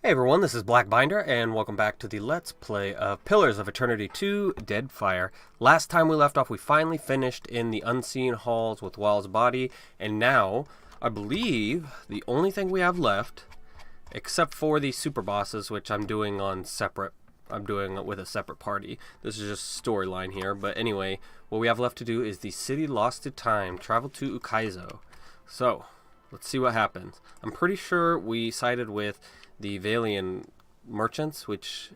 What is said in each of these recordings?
Hey everyone, this is Black Binder, and welcome back to the Let's Play of Pillars of Eternity 2 Deadfire. Last time we left off, we finally finished in the unseen halls with Wall's body, and now, I believe, the only thing we have left, except for the super bosses, which I'm doing with a separate party. This is just storyline here, but anyway, what we have left to do is the City Lost to Time, travel to Ukaizo. So, let's see what happens. I'm pretty sure we sided with the Valian merchants, which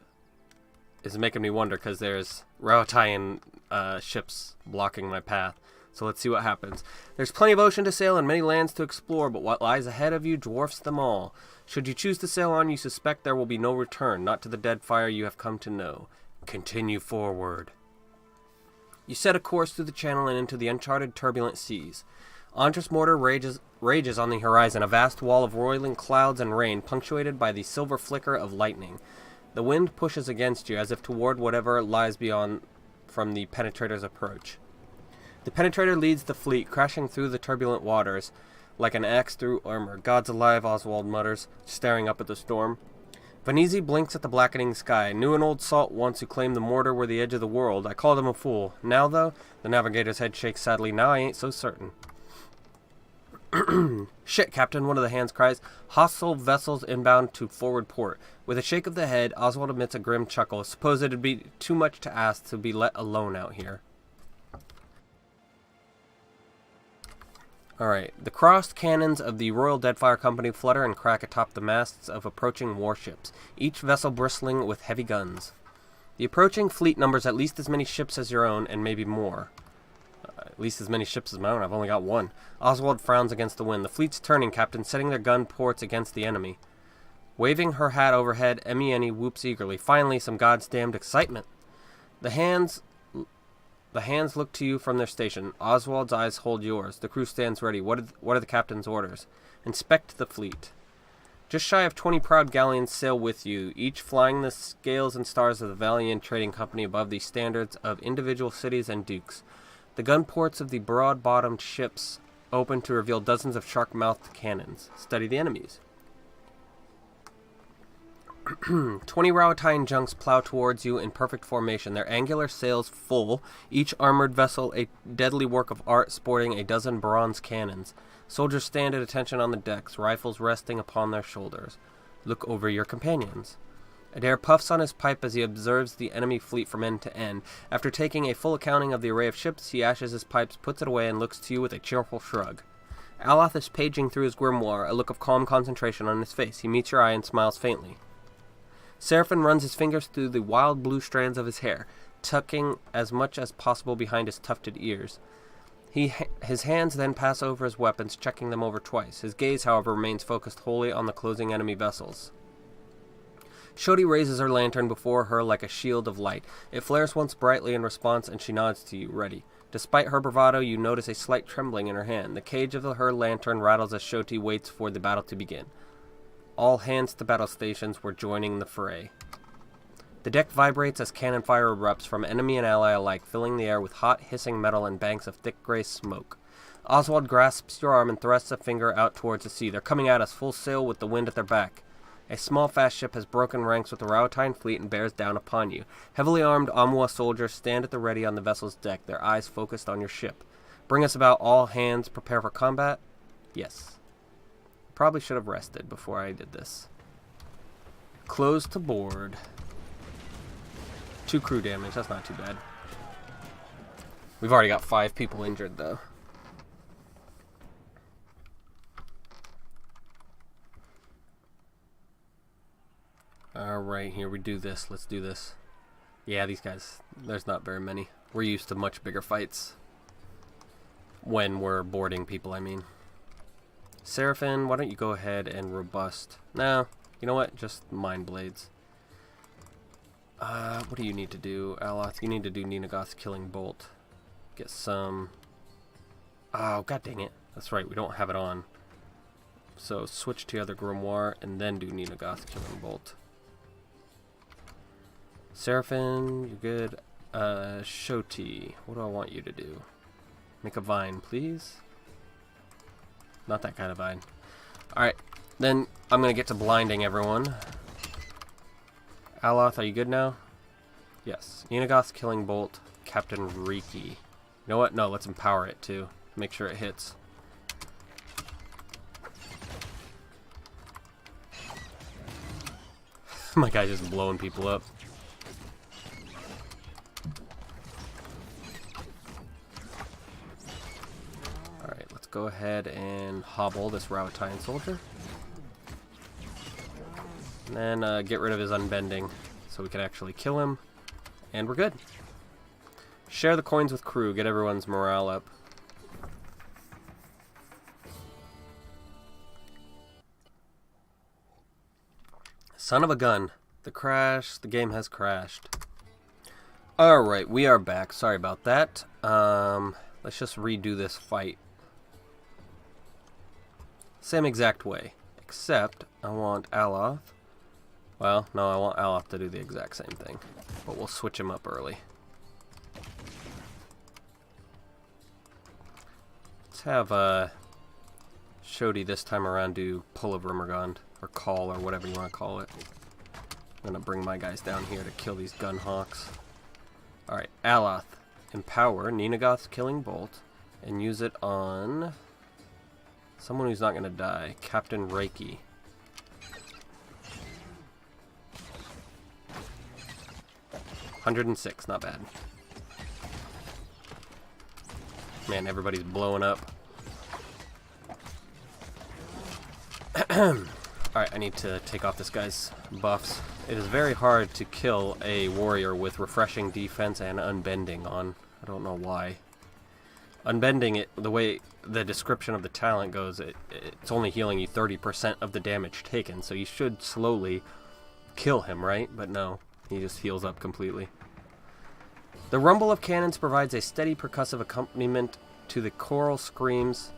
is making me wonder because there's Raotayan ships blocking my path. So let's see what happens. There's plenty of ocean to sail and many lands to explore, but what lies ahead of you dwarfs them all. Should you choose to sail on, you suspect there will be no return, not to the Deadfire you have come to know. Continue forward. You set a course through the channel and into the uncharted turbulent seas. Andros Mortar rages on the horizon, a vast wall of roiling clouds and rain, punctuated by the silver flicker of lightning. The wind pushes against you, as if toward whatever lies beyond from the Penetrator's approach. The Penetrator leads the fleet, crashing through the turbulent waters, like an axe through armor. God's alive, Oswald mutters, staring up at the storm. Vanese blinks at the blackening sky. Knew an old salt once who claimed the mortar were the edge of the world. I called him a fool. Now, though, the navigator's head shakes sadly. Now I ain't so certain. Shit, Captain, one of the hands cries. Hostile vessels inbound to forward port. With a shake of the head, Oswald emits a grim chuckle. Suppose it'd be too much to ask to be let alone out here. Alright, the crossed cannons of the Royal Deadfire Company flutter and crack atop the masts of approaching warships, each vessel bristling with heavy guns. The approaching fleet numbers at least as many ships as your own, and maybe more. At least as many ships as my own. I've only got one. Oswald frowns against the wind. The fleet's turning, Captain, setting their gun ports against the enemy. Waving her hat overhead, Emieni whoops eagerly. Finally, some goddamned excitement. The hands look to you from their station. Oswald's eyes hold yours. The crew stands ready. What are the captain's orders? Inspect the fleet. Just shy of 20 proud galleons sail with you, each flying the scales and stars of the Valiant Trading Company above the standards of individual cities and dukes. The gun ports of the broad-bottomed ships open to reveal dozens of shark-mouthed cannons. Study the enemies. 20 Raotayan junks plow towards you in perfect formation, their angular sails full, each armored vessel a deadly work of art sporting a dozen bronze cannons. Soldiers stand at attention on the decks, rifles resting upon their shoulders. Look over your companions. Adair puffs on his pipe as he observes the enemy fleet from end to end. After taking a full accounting of the array of ships, he ashes his pipes, puts it away, and looks to you with a cheerful shrug. Eothas is paging through his grimoire, a look of calm concentration on his face. He meets your eye and smiles faintly. Seraphim runs his fingers through the wild blue strands of his hair, tucking as much as possible behind his tufted ears. His hands then pass over his weapons, checking them over twice. His gaze, however, remains focused wholly on the closing enemy vessels. Shodi raises her lantern before her like a shield of light. It flares once brightly in response, and she nods to you, ready. Despite her bravado, you notice a slight trembling in her hand. The cage of her lantern rattles as Shoti waits for the battle to begin. All hands to battle stations were joining the fray. The deck vibrates as cannon fire erupts from enemy and ally alike, filling the air with hot, hissing metal and banks of thick gray smoke. Oswald grasps your arm and thrusts a finger out towards the sea. They're coming at us full sail with the wind at their back. A small fast ship has broken ranks with the Raotayan fleet and bears down upon you. Heavily armed Amwa soldiers stand at the ready on the vessel's deck, their eyes focused on your ship. Bring us about. All hands prepare for combat? Yes. Probably should have rested before I did this. Close to board. 2 crew damage, that's not too bad. We've already got 5 people injured though. Alright, here we do this. Let's do this. Yeah, these guys, there's not very many. We're used to much bigger fights. When we're boarding people, I mean. Seraphim, why don't you go ahead and robust? No, you know what? Just mind blades. What do you need to do, Aloth? You need to do Ninagoth's killing bolt. Get some... Oh, god dang it. That's right, we don't have it on. So switch to the other grimoire and then do Ninagoth's killing bolt. Seraphim, you're good. Shoti, what do I want you to do? Make a vine, please. Not that kind of vine. Alright, then I'm going to get to blinding everyone. Eothas, are you good now? Yes. Eothas, Killing Bolt, Captain Riki. You know what? No, let's empower it too. Make sure it hits. My guy just blowing people up. Alright, let's go ahead and hobble this Rauatine soldier. And then get rid of his unbending so we can actually kill him. And we're good. Share the coins with crew. Get everyone's morale up. Son of a gun. The game has crashed. Alright, we are back. Sorry about that. Let's just redo this fight. Same exact way. Except, I want Eothas. Well, no, I want Eothas to do the exact same thing. But we'll switch him up early. Let's have Shodi this time around do Pull of Rimmergond. Or Call, or whatever you want to call it. I'm going to bring my guys down here to kill these gunhawks. Alright, Eothas. Empower Eothas Killing Bolt. And use it on someone who's not going to die. Captain Reiki. $106, not bad. Man, everybody's blowing up. Alright, I need to take off this guy's buffs. It is very hard to kill a warrior with refreshing defense and unbending on. I don't know why. Unbending, it, the way the description of the talent goes, it's only healing you 30% of the damage taken, so you should slowly kill him, right? But no, he just heals up completely. The rumble of cannons provides a steady percussive accompaniment to the choral screams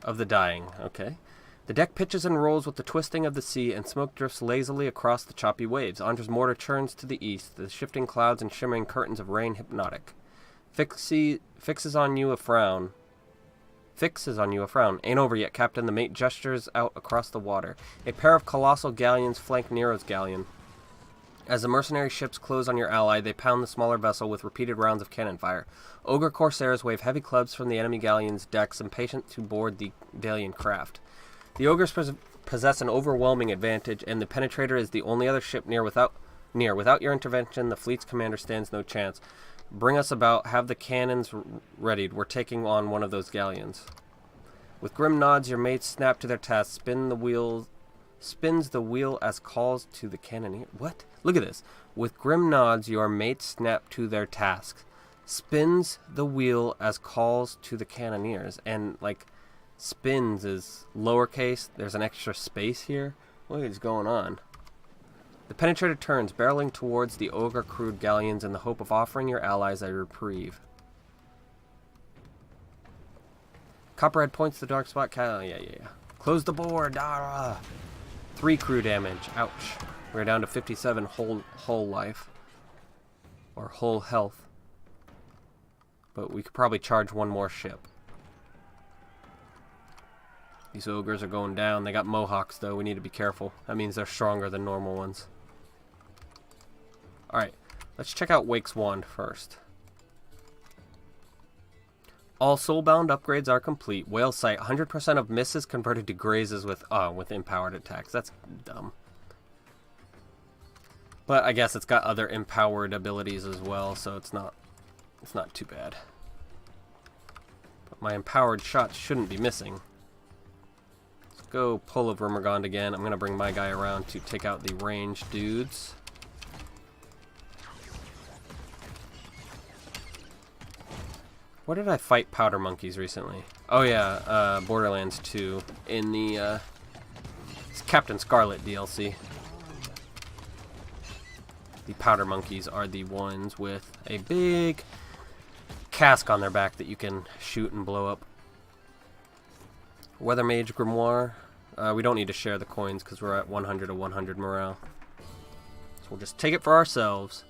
of the dying. Okay. The deck pitches and rolls with the twisting of the sea, and smoke drifts lazily across the choppy waves. Andra's mortar churns to the east, the shifting clouds and shimmering curtains of rain hypnotic. Fixes on you a frown. Ain't over yet, Captain. The mate gestures out across the water. A pair of colossal galleons flank Nero's galleon. As the mercenary ships close on your ally, they pound the smaller vessel with repeated rounds of cannon fire. Ogre corsairs wave heavy clubs from the enemy galleon's decks, impatient to board the Dalian craft. The ogres possess an overwhelming advantage, and the Penetrator is the only other ship near. Without your intervention, the fleet's commander stands no chance. Bring us about. Have the cannons readied. We're taking on one of those galleons. With grim nods, your mates snap to their task. Spins the wheel as calls to the cannoneer. What? Look at this. With grim nods, your mates snap to their tasks. Spins the wheel as calls to the cannoneers. And, like, spins is lowercase. There's an extra space here. What is going on? The Penetrator turns, barreling towards the ogre-crewed galleons in the hope of offering your allies a reprieve. Copperhead points to the dark spot. Yeah. Close the board. 3 crew damage. Ouch. We're down to 57 whole life. Or whole health. But we could probably charge one more ship. These ogres are going down. They got mohawks, though. We need to be careful. That means they're stronger than normal ones. Alright. Let's check out Wake's Wand first. All soulbound upgrades are complete. Whale Sight. 100% of misses converted to grazes with empowered attacks. That's dumb. But I guess it's got other empowered abilities as well, so it's not too bad. But my empowered shots shouldn't be missing. Let's go Pull of Rimmergond again. I'm going to bring my guy around to take out the ranged dudes. Where did I fight powder monkeys recently? Oh yeah, Borderlands 2 in the Captain Scarlet DLC. The powder monkeys are the ones with a big cask on their back that you can shoot and blow up. Weather Mage Grimoire. We don't need to share the coins because we're at 100 of 100 morale. So we'll just take it for ourselves.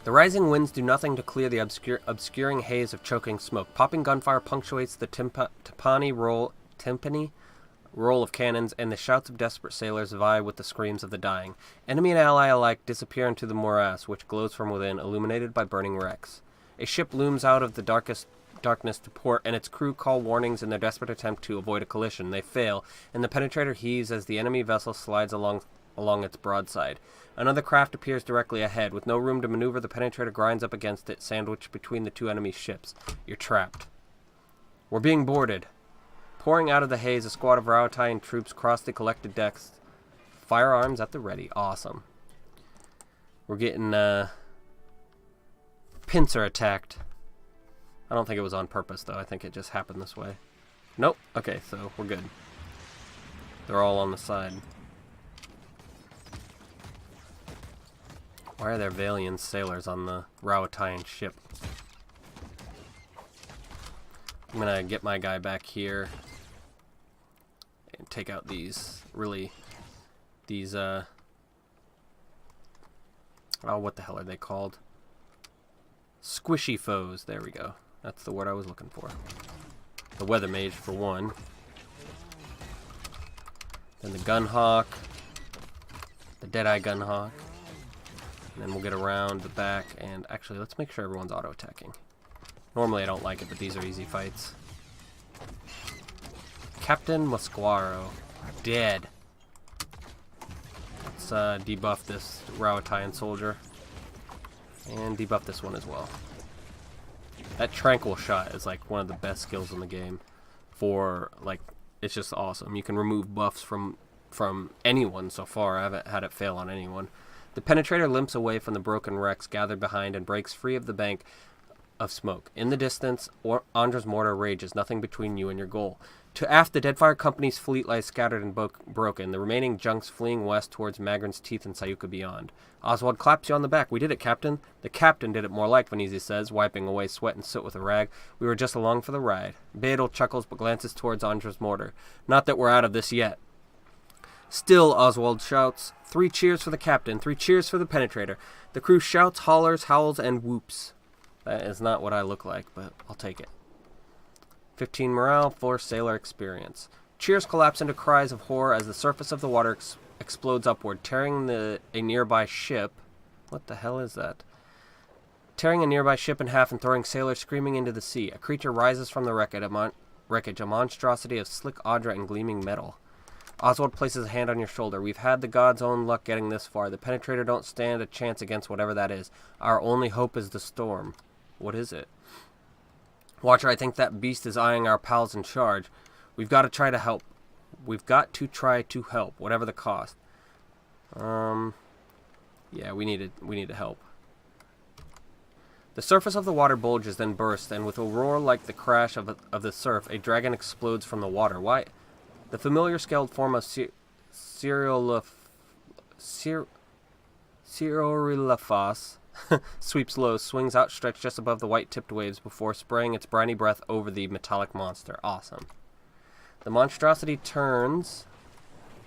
The rising winds do nothing to clear the obscuring haze of choking smoke. Popping gunfire punctuates the timpani roll of cannons, and the shouts of desperate sailors vie with the screams of the dying. Enemy and ally alike disappear into the morass, which glows from within, illuminated by burning wrecks. A ship looms out of the darkness to port, and its crew call warnings in their desperate attempt to avoid a collision. They fail, and the penetrator heaves as the enemy vessel slides along its broadside. Another craft appears directly ahead. With no room to maneuver, the penetrator grinds up against it, sandwiched between the two enemy ships. You're trapped. We're being boarded. Pouring out of the haze, a squad of Rauataian troops cross the collected decks. Firearms at the ready. Awesome. We're getting, pincer attacked. I don't think it was on purpose, though. I think it just happened this way. Nope. Okay, so we're good. They're all on the side. Why are there Valian sailors on the Rauataian ship? I'm gonna get my guy back here and take out these oh, what the hell are they called? Squishy foes. There we go. That's the word I was looking for. The weather mage for one. Then the gunhawk. The Deadeye gunhawk. And then we'll get around the back and actually let's make sure everyone's auto-attacking. Normally I don't like it, but these are easy fights. Captain Mosquaro. Dead. Let's debuff this Rauataian soldier. And debuff this one as well. That tranquil shot is like one of the best skills in the game. For like, it's just awesome. You can remove buffs from anyone so far. I haven't had it fail on anyone. The penetrator limps away from the broken wrecks gathered behind and breaks free of the bank of smoke. In the distance, Andra's mortar rages, nothing between you and your goal. To aft, the Deadfire Company's fleet lies scattered and broken, the remaining junks fleeing west towards Magrin's Teeth and Sayuka beyond. Oswald claps you on the back. We did it, Captain. The Captain did it more like, Venezia says, wiping away sweat and soot with a rag. We were just along for the ride. Beadle chuckles but glances towards Andra's mortar. Not that we're out of this yet. Still, Oswald shouts, 3 cheers for the Captain, 3 cheers for the penetrator. The crew shouts, hollers, howls, and whoops. That is not what I look like, but I'll take it. 15 morale, 4 sailor experience. Cheers collapse into cries of horror as the surface of the water explodes upward, tearing a nearby ship. What the hell is that? Tearing a nearby ship in half and throwing sailors screaming into the sea. A creature rises from the wreckage, a monstrosity of slick audra and gleaming metal. Oswald places a hand on your shoulder. We've had the god's own luck getting this far. The penetrator don't stand a chance against whatever that is. Our only hope is the storm. What is it? Watcher, I think that beast is eyeing our pals in charge. We've got to try to help. We've got to try to help, whatever the cost. Yeah, we need to help. The surface of the water bulges, then bursts, and with a roar like the crash of the surf, a dragon explodes from the water. Why? The familiar scaled form of Cirillafos sweeps low, swings outstretched just above the white-tipped waves before spraying its briny breath over the metallic monster. Awesome. The monstrosity turns,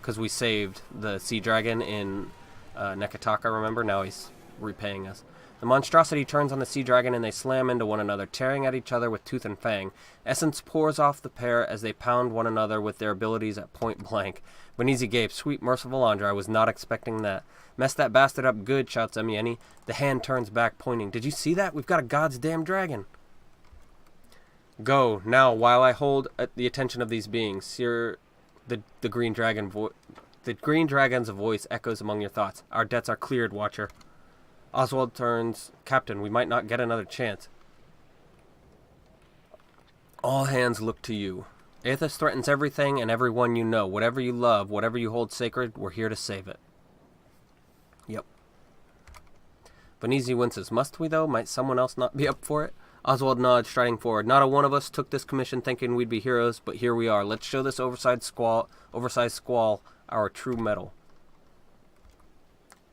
because we saved the sea dragon in Nekataka, remember? Now he's repaying us. The monstrosity turns on the sea dragon and they slam into one another, tearing at each other with tooth and fang. Essence pours off the pair as they pound one another with their abilities at point blank. Venezia gapes. Sweet, merciful Andra, I was not expecting that. Mess that bastard up good, shouts Emieni. The hand turns back, pointing. Did you see that? We've got a god's damn dragon. Go, now, while I hold the attention of these beings. The green dragon the green dragon's voice echoes among your thoughts. Our debts are cleared, Watcher. Oswald turns. Captain, we might not get another chance. All hands look to you. Eothas threatens everything and everyone you know. Whatever you love, whatever you hold sacred, we're here to save it. Yep. Venezia winces. Must we, though? Might someone else not be up for it? Oswald nods, striding forward. Not a one of us took this commission thinking we'd be heroes, but here we are. Let's show this oversized squall our true mettle.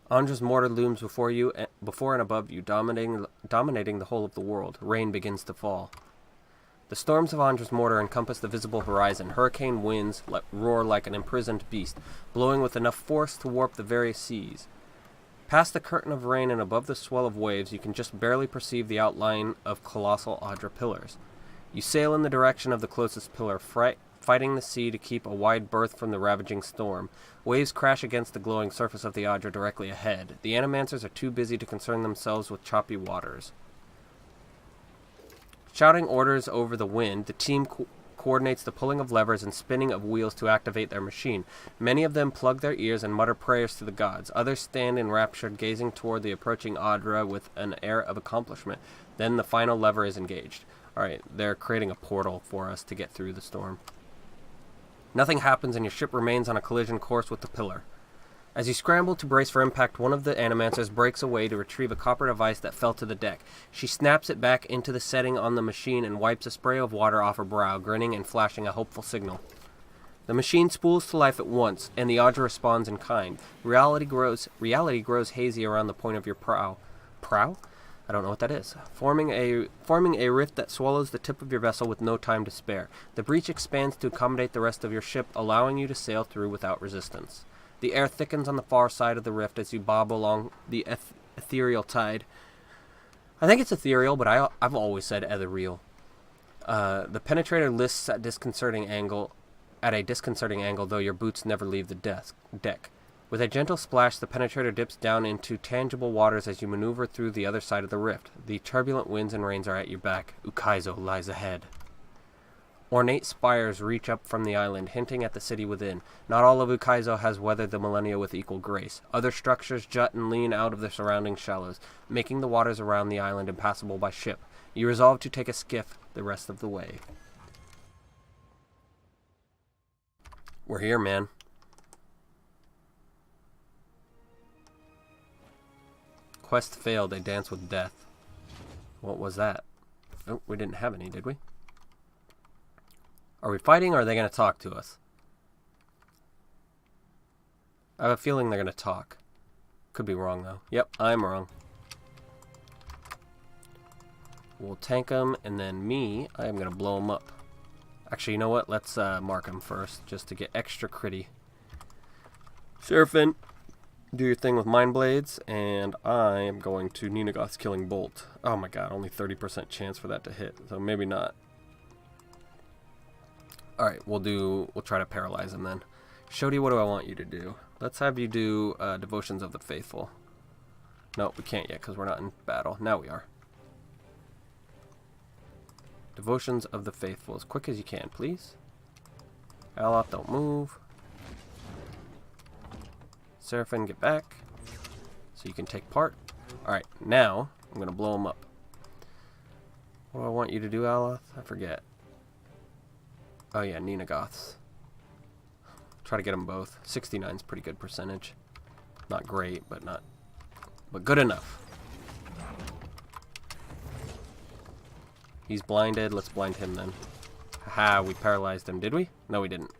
Andra's mortar looms before and above you, dominating the whole of the world. Rain begins to fall. The storms of Andra's mortar encompass the visible horizon. Hurricane winds roar like an imprisoned beast, blowing with enough force to warp the very seas. Past the curtain of rain and above the swell of waves, you can just barely perceive the outline of colossal Audra pillars. You sail in the direction of the closest pillar, fighting the sea to keep a wide berth from the ravaging storm. Waves crash against the glowing surface of the Adra directly ahead. The Animancers are too busy to concern themselves with choppy waters. Shouting orders over the wind, the team coordinates the pulling of levers and spinning of wheels to activate their machine. Many of them plug their ears and mutter prayers to the gods. Others stand enraptured, gazing toward the approaching Adra with an air of accomplishment. Then the final lever is engaged. Alright, they're creating a portal for us to get through the storm. Nothing happens and your ship remains on a collision course with the pillar. As you scramble to brace for impact, one of the Animancers breaks away to retrieve a copper device that fell to the deck. She snaps it back into the setting on the machine and wipes a spray of water off her brow, grinning and flashing a hopeful signal. The machine spools to life at once, and the Adra responds in kind. Reality grows hazy around the point of your prow. Prow? I don't know what that is. Forming a rift that swallows the tip of your vessel with no time to spare. The breach expands to accommodate the rest of your ship, allowing you to sail through without resistance. The air thickens on the far side of the rift as you bob along the ethereal tide. I think it's ethereal, but I've always said ethereal. The penetrator lists at a disconcerting angle, though your boots never leave the deck. With a gentle splash, the penetrator dips down into tangible waters as you maneuver through the other side of the rift. The turbulent winds and rains are at your back. Ukaizo lies ahead. Ornate spires reach up from the island, hinting at the city within. Not all of Ukaizo has weathered the millennia with equal grace. Other structures jut and lean out of the surrounding shallows, making the waters around the island impassable by ship. You resolve to take a skiff the rest of the way. We're here, man. Quest failed, a dance with death. What was that? Oh, we didn't have any, did we? Are we fighting or are they going to talk to us? I have a feeling they're going to talk. Could be wrong though. Yep, I'm wrong. We'll tank them and then me, I'm going to blow them up. Actually, you know what? Let's mark them first just to get extra critty. Seraphim, do your thing with Mind Blades, and I am going to Ninagoth's Killing Bolt. Oh my god, only 30% chance for that to hit, so maybe not. Alright, we'll try to paralyze him then. Shodi, what do I want you to do? Let's have you do Devotions of the Faithful. No, we can't yet because we're not in battle. Now we are. Devotions of the Faithful, as quick as you can, please. Aloth, don't move. Seraphim, get back, so you can take part. Alright, now, I'm going to blow him up. What do I want you to do, Aloth? I forget. Oh yeah, Ninagoths. Try to get them both. 69's pretty good percentage. Not great, but good enough. He's blinded, let's blind him then. Haha, we paralyzed him, did we? No, we didn't.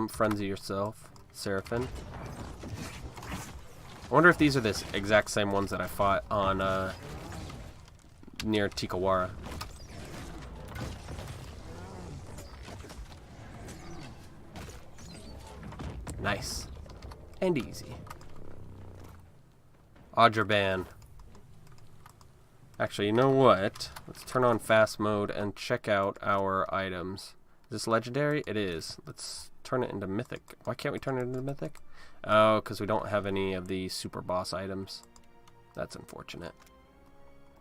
Frenzy yourself, Seraphim. I wonder if these are the exact same ones that I fought on, near Tikawara. Nice. And easy. Adraban. Actually, you know what? Let's turn on fast mode and check out our items. Is this legendary? It is. Let's turn it into mythic. Why can't we turn it into mythic? Oh, because we don't have any of the super boss items. That's unfortunate.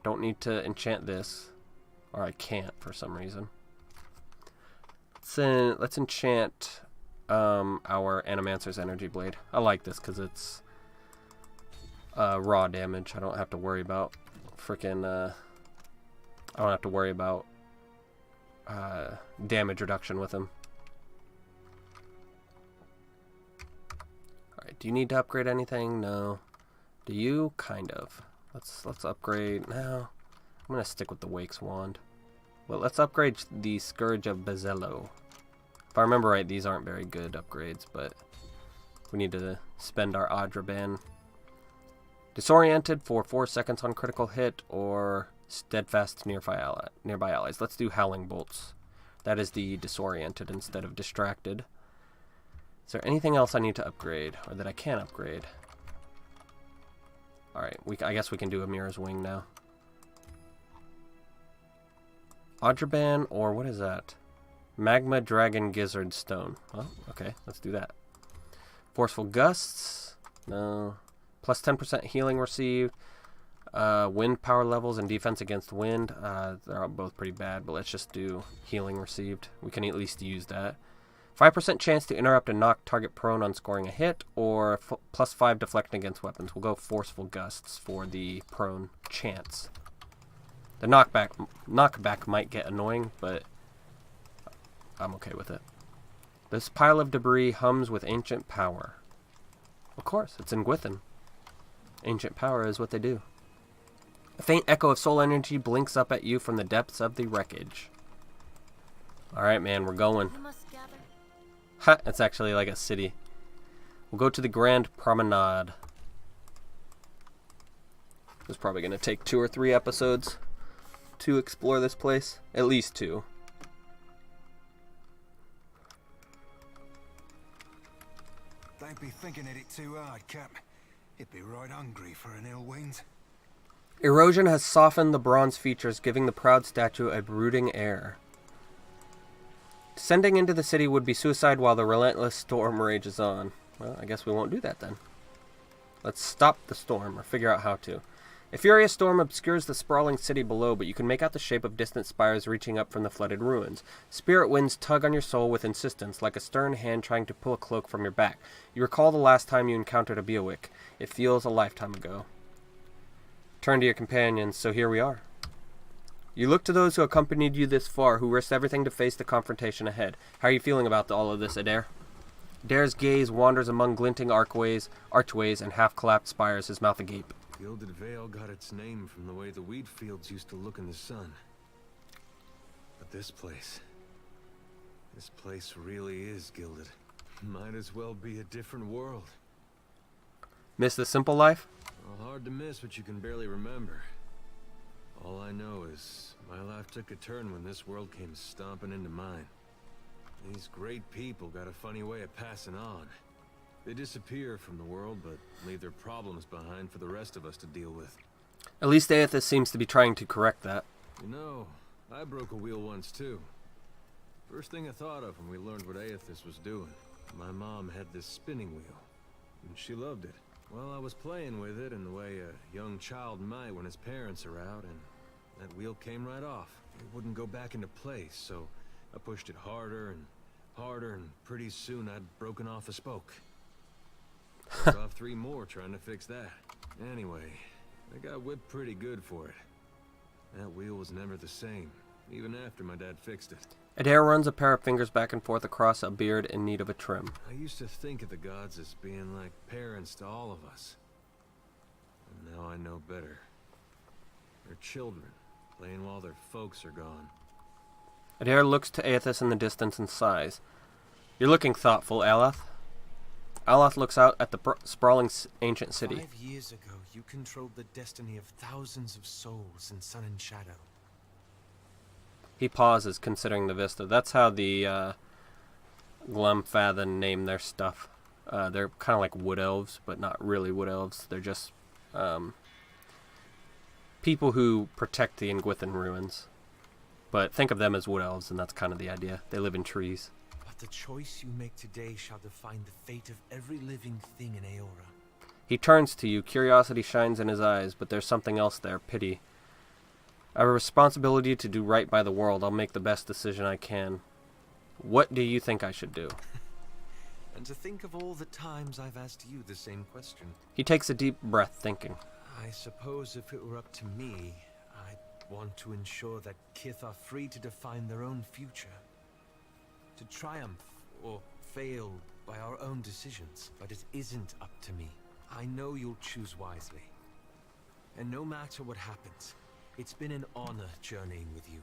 Don't need to enchant this. Or I can't for some reason. Let's enchant our Animancer's Energy Blade. I like this because it's raw damage. I don't have to worry about freaking I don't have to worry about damage reduction with him. Alright, do you need to upgrade anything? No. Do you? Kind of. Let's upgrade now. I'm gonna stick with the Wake's Wand. Well, let's upgrade the Scourge of Bezello. If I remember right, these aren't very good upgrades, but we need to spend our Adraban. Disoriented for 4 seconds on critical hit, or steadfast to nearby allies. Let's do Howling Bolts. That is the disoriented instead of distracted. Is there anything else I need to upgrade, or that I can upgrade? Alright, I guess we can do Amira's Wing now. Adraban, or what is that? Magma Dragon Gizzard Stone. Well, okay, let's do that. Forceful Gusts. No. Plus 10% healing received. Wind power levels and defense against wind. They're all both pretty bad, but let's just do healing received. We can at least use that. 5% chance to interrupt and knock target prone on scoring a hit, or plus 5 deflecting against weapons. We'll go Forceful Gusts for the prone chance. The knockback might get annoying, but I'm okay with it. This pile of debris hums with ancient power. Of course, it's in Gwithin. Ancient power is what they do. A faint echo of soul energy blinks up at you from the depths of the wreckage. Alright, man, we're going. Ha! It's actually like a city. We'll go to the Grand Promenade. It's probably going to take 2 or 3 episodes to explore this place. At least 2. Don't be thinking at it too hard, Cap. You'd be right hungry for an ill wind. Erosion has softened the bronze features, giving the proud statue a brooding air. Descending into the city would be suicide while the relentless storm rages on. Well, I guess we won't do that then. Let's stop the storm, or figure out how to. A furious storm obscures the sprawling city below, but you can make out the shape of distant spires reaching up from the flooded ruins. Spirit winds tug on your soul with insistence, like a stern hand trying to pull a cloak from your back. You recall the last time you encountered a Beowick. It feels a lifetime ago. Turn to your companions, so here we are. You look to those who accompanied you this far, who risked everything to face the confrontation ahead. How are you feeling about all of this, Adair? Adair's gaze wanders among glinting archways, and half-collapsed spires, his mouth agape. Gilded Vale got its name from the way the wheat fields used to look in the sun. But this place really is gilded. Might as well be a different world. Miss the simple life? Well, hard to miss what you can barely remember. All I know is my life took a turn when this world came stomping into mine. These great people got a funny way of passing on. They disappear from the world, but leave their problems behind for the rest of us to deal with. At least Eothas seems to be trying to correct that. You know, I broke a wheel once too. First thing I thought of when we learned what Eothas was doing. My mom had this spinning wheel, and she loved it. Well, I was playing with it in the way a young child might when his parents are out, and that wheel came right off. It wouldn't go back into place, so I pushed it harder, and pretty soon I'd broken off a spoke. Broke off 3 more trying to fix that. Anyway, I got whipped pretty good for it. That wheel was never the same, even after my dad fixed it. Adair runs a pair of fingers back and forth across a beard in need of a trim. I used to think of the gods as being like parents to all of us. And now I know better. They're children, playing while their folks are gone. Adair looks to Eothas in the distance and sighs. You're looking thoughtful, Aloth. Aloth looks out at the sprawling ancient city. 5 years ago, you controlled the destiny of thousands of souls in Sun and Shadow. He pauses, considering the vista. That's how the Glamfathan name their stuff. They're kind of like wood elves, but not really wood elves. They're just people who protect the Gwithin ruins. But think of them as wood elves, and that's kind of the idea. They live in trees. But the choice you make today shall define the fate of every living thing in Eora. He turns to you. Curiosity shines in his eyes, but there's something else there. Pity. I have a responsibility to do right by the world. I'll make the best decision I can. What do you think I should do? And to think of all the times I've asked you the same question. He takes a deep breath, thinking. I suppose if it were up to me, I'd want to ensure that Kith are free to define their own future. To triumph or fail by our own decisions. But it isn't up to me. I know you'll choose wisely. And no matter what happens, it's been an honor journeying with you.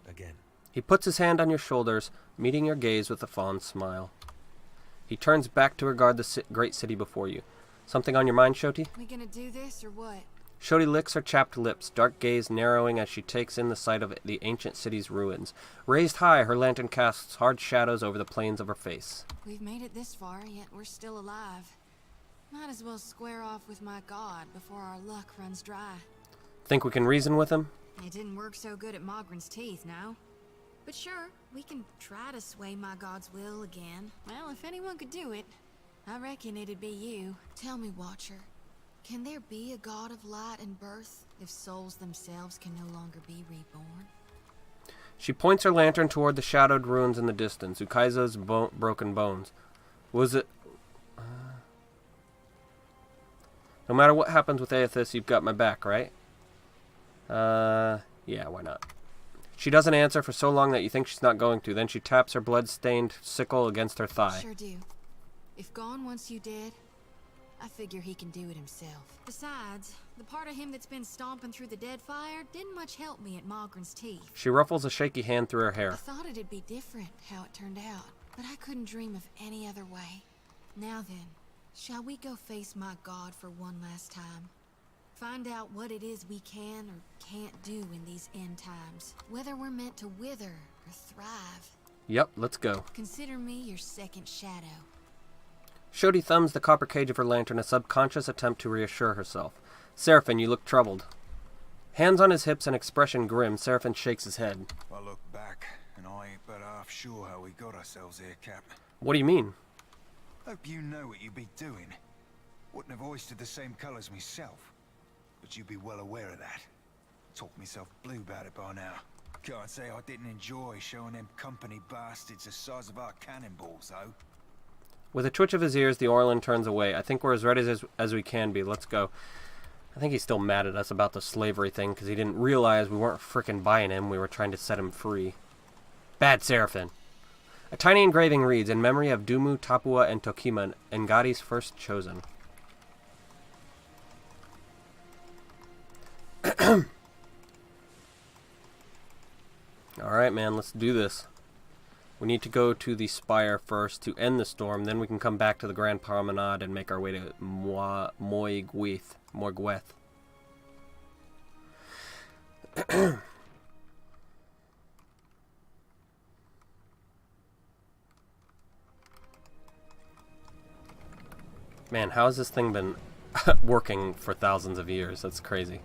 Again. He puts his hand on your shoulders, meeting your gaze with a fond smile. He turns back to regard the great city before you. Something on your mind, Shoti? We gonna do this or what? Shoti licks her chapped lips, dark gaze narrowing as she takes in the sight of the ancient city's ruins. Raised high, her lantern casts hard shadows over the plains of her face. We've made it this far, yet we're still alive. Might as well square off with my god before our luck runs dry. Think we can reason with him? It didn't work so good at Mogren's teeth, now. But sure, we can try to sway my god's will again. Well, if anyone could do it, I reckon it'd be you. Tell me, Watcher, can there be a god of light and birth if souls themselves can no longer be reborn? She points her lantern toward the shadowed ruins in the distance. Ukaizo's broken bones. Was it... No matter what happens with Eothas, you've got my back, right? Yeah, why not? She doesn't answer for so long that you think she's not going to. Then she taps her blood-stained sickle against her thigh. Sure do. If Gon wants you dead, I figure he can do it himself. Besides, the part of him that's been stomping through the Deadfire didn't much help me at Mogren's teeth. She ruffles a shaky hand through her I hair. thought it'd be different how it turned out, but I couldn't dream of any other way. Now then, shall we go face my god for one last time? Find out what it is we can or can't do in these end times. Whether we're meant to wither or thrive. Yep, let's go. Consider me your second shadow. Shodi thumbs the copper cage of her lantern, a subconscious attempt to reassure herself. Seraphin, you look troubled. Hands on his hips and expression grim, Seraphin shakes his head. I look back, and I ain't but half sure how we got ourselves here, Cap. What do you mean? Hope you know what you be doing. Wouldn't have hoisted the same colours myself, but you be well aware of that. Talked myself blue about it by now. Can't say I didn't enjoy showing them company bastards the size of our cannonballs, though. With a twitch of his ears, the Orlan turns away. I think we're as ready as we can be. Let's go. I think he's still mad at us about the slavery thing because he didn't realize we weren't frickin' buying him. We were trying to set him free. Bad Seraphin. A tiny engraving reads, in memory of Dumu, Tapua, and Tokima, Ngadi's first chosen. Alright, man, let's do this. We need to go to the spire first to end the storm, then we can come back to the Grand Promenade and make our way to Morgweth. Man, how has this thing been working for thousands of years? That's crazy.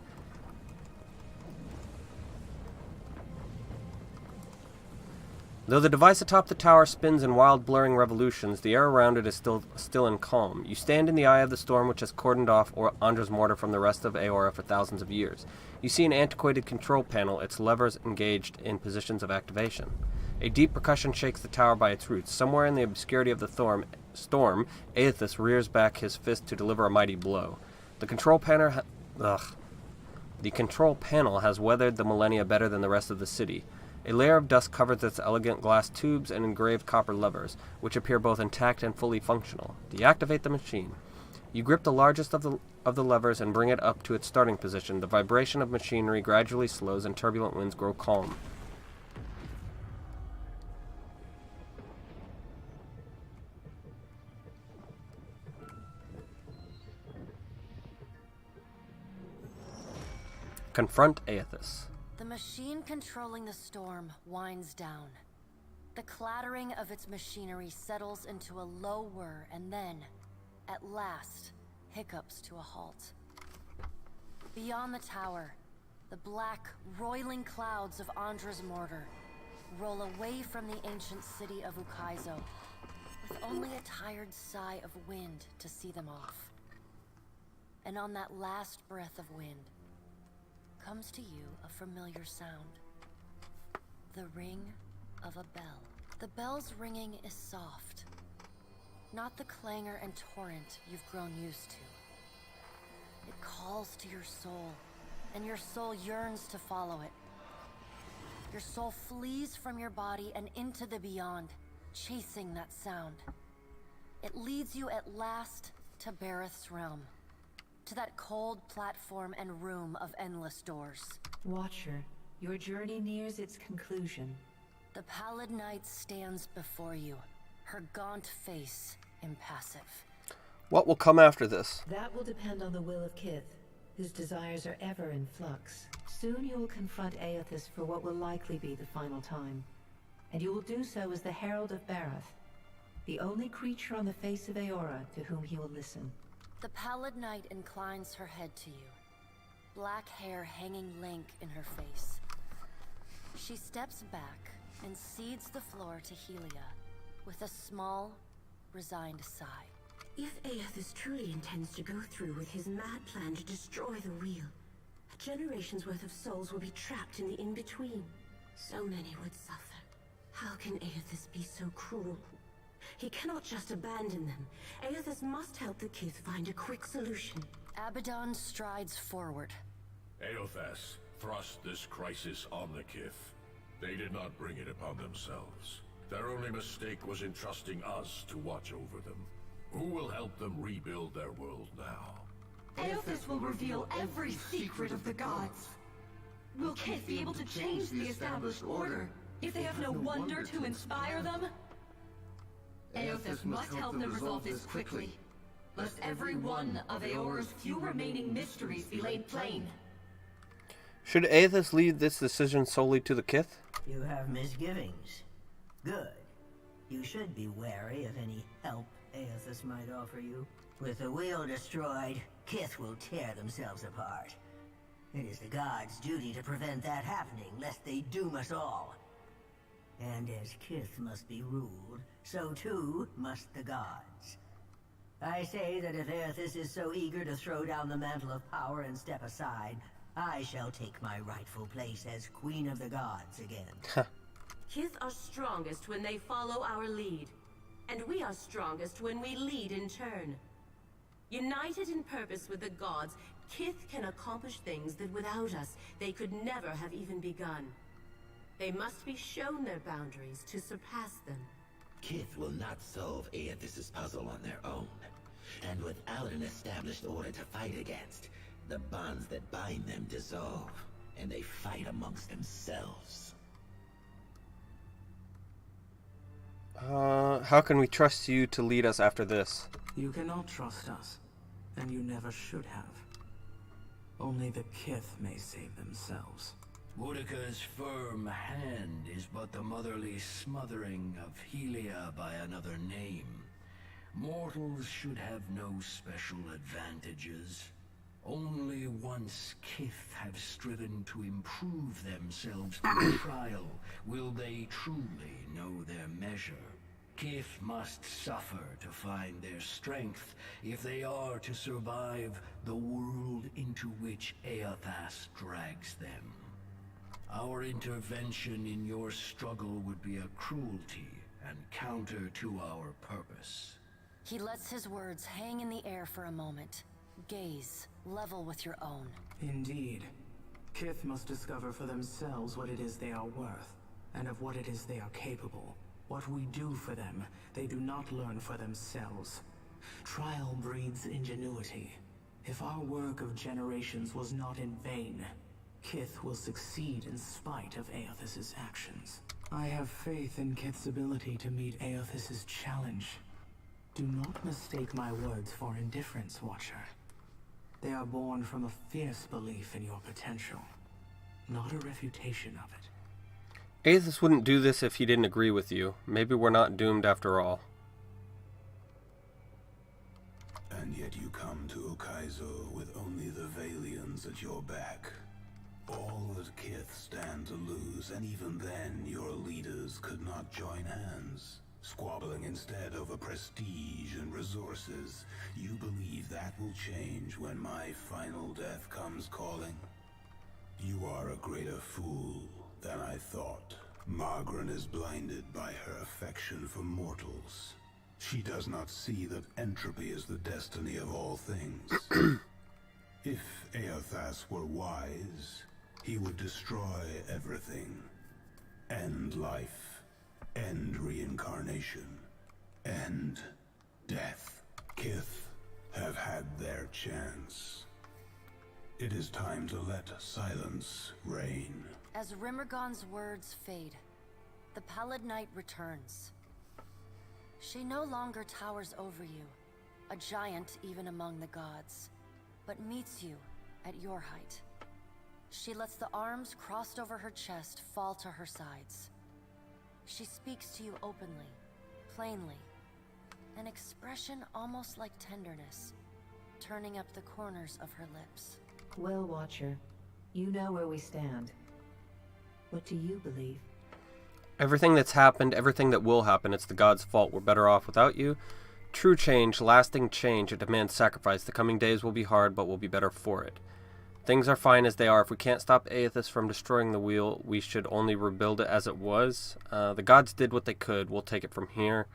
Though the device atop the tower spins in wild, blurring revolutions, the air around it is still and calm. You stand in the eye of the storm which has cordoned off Andra's mortar from the rest of Eora for thousands of years. You see an antiquated control panel, its levers engaged in positions of activation. A deep percussion shakes the tower by its roots. Somewhere in the obscurity of the storm, Eothas rears back his fist to deliver a mighty blow. The control panel has weathered the millennia better than the rest of the city. A layer of dust covers its elegant glass tubes and engraved copper levers, which appear both intact and fully functional. Deactivate the machine. You grip the largest of the levers and bring it up to its starting position. The vibration of machinery gradually slows and turbulent winds grow calm. Confront Eothas. The machine controlling the storm winds down. The clattering of its machinery settles into a low whir and then, at last, hiccups to a halt. Beyond the tower, the black, roiling clouds of Andra's mortar roll away from the ancient city of Ukaizo, with only a tired sigh of wind to see them off. And on that last breath of wind, comes to you a familiar sound. The ring of a bell. The bell's ringing is soft. Not the clangor and torrent you've grown used to. It calls to your soul, and your soul yearns to follow it. Your soul flees from your body and into the beyond, chasing that sound. It leads you at last to Bareth's realm. To that cold platform and room of endless doors. Watcher, your journey nears its conclusion. The pallid night stands before you, her gaunt face impassive. What will come after this? That will depend on the will of Kith, whose desires are ever in flux. Soon you will confront Eothas for what will likely be the final time. And you will do so as the Herald of Bareth, the only creature on the face of Eora to whom he will listen. The pallid night inclines her head to you, black hair hanging limp in her face. She steps back and cedes the floor to Helia with a small, resigned sigh. If Eothas truly intends to go through with his mad plan to destroy the wheel, a generation's worth of souls will be trapped in the in-between. So many would suffer. How can Eothas be so cruel? He cannot just abandon them. Eothas must help the Kith find a quick solution. Abaddon strides forward. Eothas thrust this crisis on the Kith. They did not bring it upon themselves. Their only mistake was entrusting us to watch over them. Who will help them rebuild their world now? Eothas will reveal every secret of the gods. Will Kith be able to change the established order if they have no wonder to inspire them? Eothas must help them resolve this quickly, lest every one of Eora's few remaining mysteries be laid plain. Should Eothas leave this decision solely to the Kith? You have misgivings. Good. You should be wary of any help Eothas might offer you. With the wheel destroyed, Kith will tear themselves apart. It is the gods' duty to prevent that happening, lest they doom us all. And as Kith must be ruled, so too must the gods. I say that if Eothas is so eager to throw down the mantle of power and step aside, I shall take my rightful place as Queen of the Gods again. Kith are strongest when they follow our lead, and we are strongest when we lead in turn. United in purpose with the gods, Kith can accomplish things that without us, they could never have even begun. They must be shown their boundaries to surpass them. Kith will not solve Eothas' puzzle on their own. And without an established order to fight against, the bonds that bind them dissolve, and they fight amongst themselves. How can we trust you to lead us after this? You cannot trust us, and you never should have. Only the Kith may save themselves. Boudica's firm hand is but the motherly smothering of Helia by another name. Mortals should have no special advantages. Only once Kith have striven to improve themselves through trial will they truly know their measure. Kith must suffer to find their strength if they are to survive the world into which Eothas drags them. Our intervention in your struggle would be a cruelty and counter to our purpose. He lets his words hang in the air for a moment. Gaze, level with your own. Indeed. Kith must discover for themselves what it is they are worth, and of what it is they are capable. What we do for them, they do not learn for themselves. Trial breeds ingenuity. If our work of generations was not in vain, Kith will succeed in spite of Eothas' actions. I have faith in Kith's ability to meet Eothas' challenge. Do not mistake my words for indifference, Watcher. They are born from a fierce belief in your potential, not a refutation of it. Eothas wouldn't do this if he didn't agree with you. Maybe we're not doomed after all. And yet you come to Ukaizo with only the Valians at your back. All that Kith stand to lose, and even then your leaders could not join hands. Squabbling instead over prestige and resources. You believe that will change when my final death comes calling? You are a greater fool than I thought. Margaret is blinded by her affection for mortals. She does not see that entropy is the destiny of all things. If Eothas were wise, he would destroy everything. End life. End reincarnation. End death. Kith have had their chance. It is time to let silence reign. As Rimmergon's words fade, the Pallid Knight returns. She no longer towers over you, a giant even among the gods, but meets you at your height. She lets the arms crossed over her chest fall to her sides. She speaks to you openly, plainly, an expression almost like tenderness, turning up the corners of her lips. Well, Watcher, you know where we stand. What do you believe? Everything that's happened, everything that will happen, it's the gods' fault. We're better off without you. True change, lasting change, it demands sacrifice. The coming days will be hard, but we'll be better for it. Things are fine as they are. If we can't stop Eothas from destroying the wheel, we should only rebuild it as it was. The gods did what they could. We'll take it from here.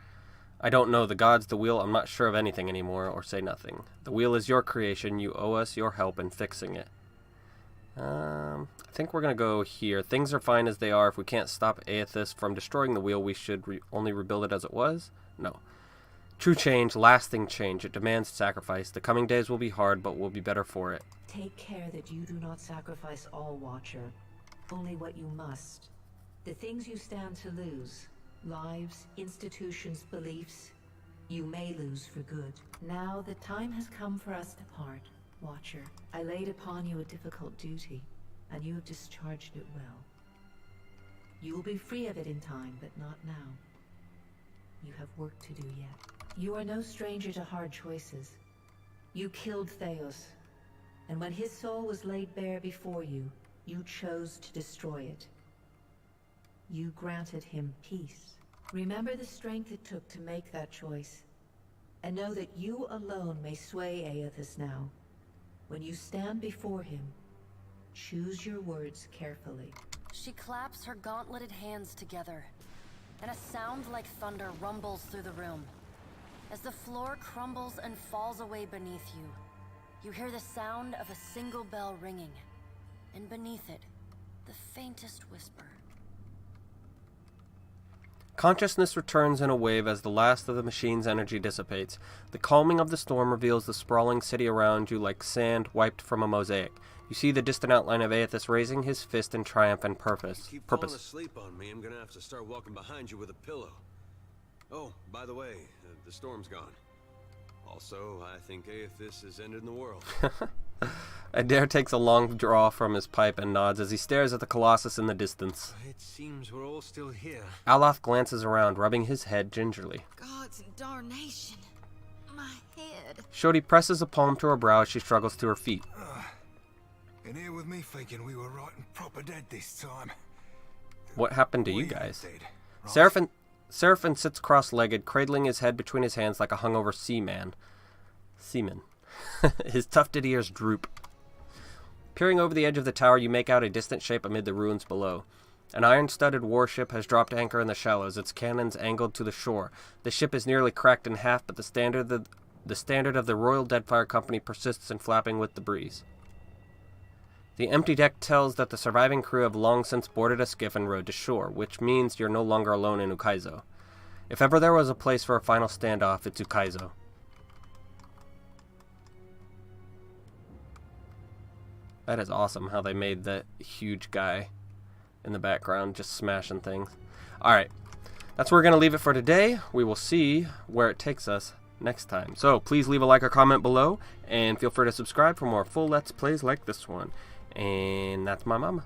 I don't know. The gods, the wheel, I'm not sure of anything anymore, or say nothing. The wheel is your creation. You owe us your help in fixing it. I think we're going to go here. Things are fine as they are. If we can't stop Eothas from destroying the wheel, we should only rebuild it as it was? No. True change, lasting change. It demands sacrifice. The coming days will be hard, but we'll be better for it. Take care that you do not sacrifice all, Watcher. Only what you must. The things you stand to lose, lives, institutions, beliefs, you may lose for good. Now the time has come for us to part, Watcher. I laid upon you a difficult duty, and you have discharged it well. You will be free of it in time, but not now. You have work to do yet. You are no stranger to hard choices. You killed Theos, and when his soul was laid bare before you, you chose to destroy it. You granted him peace. Remember the strength it took to make that choice, and know that you alone may sway Eothas now. When you stand before him, choose your words carefully. She claps her gauntleted hands together, and a sound like thunder rumbles through the room. As the floor crumbles and falls away beneath you, you hear the sound of a single bell ringing, and beneath it, the faintest whisper. Consciousness returns in a wave as the last of the machine's energy dissipates. The calming of the storm reveals the sprawling city around you like sand wiped from a mosaic. You see the distant outline of Eothas raising his fist in triumph and purpose. Keep falling asleep on me, I'm gonna have to start walking behind you with a pillow. Oh, by the way, the storm's gone. Also, I think Eothas has ended the world. Adair takes a long draw from his pipe and nods as he stares at the Colossus in the distance. It seems we're all still here. Aloth glances around, rubbing his head gingerly. Gods and darnation. My head. Shodi presses a palm to her brow as she struggles to her feet. In here with me thinking we were right and proper dead this time. What happened to you guys? Dead, right? Seraphim sits cross-legged, cradling his head between his hands like a hungover seaman. His tufted ears droop. Peering over the edge of the tower, you make out a distant shape amid the ruins below. An iron-studded warship has dropped anchor in the shallows, its cannons angled to the shore. The ship is nearly cracked in half, but the standard of the Royal Deadfire Company persists in flapping with the breeze. The empty deck tells that the surviving crew have long since boarded a skiff and rowed to shore, which means you're no longer alone in Ukaizo. If ever there was a place for a final standoff, it's Ukaizo. That is awesome how they made that huge guy in the background just smashing things. Alright, that's where we're going to leave it for today. We will see where it takes us next time. So please leave a like or comment below, and feel free to subscribe for more full Let's Plays like this one. And that's my mama.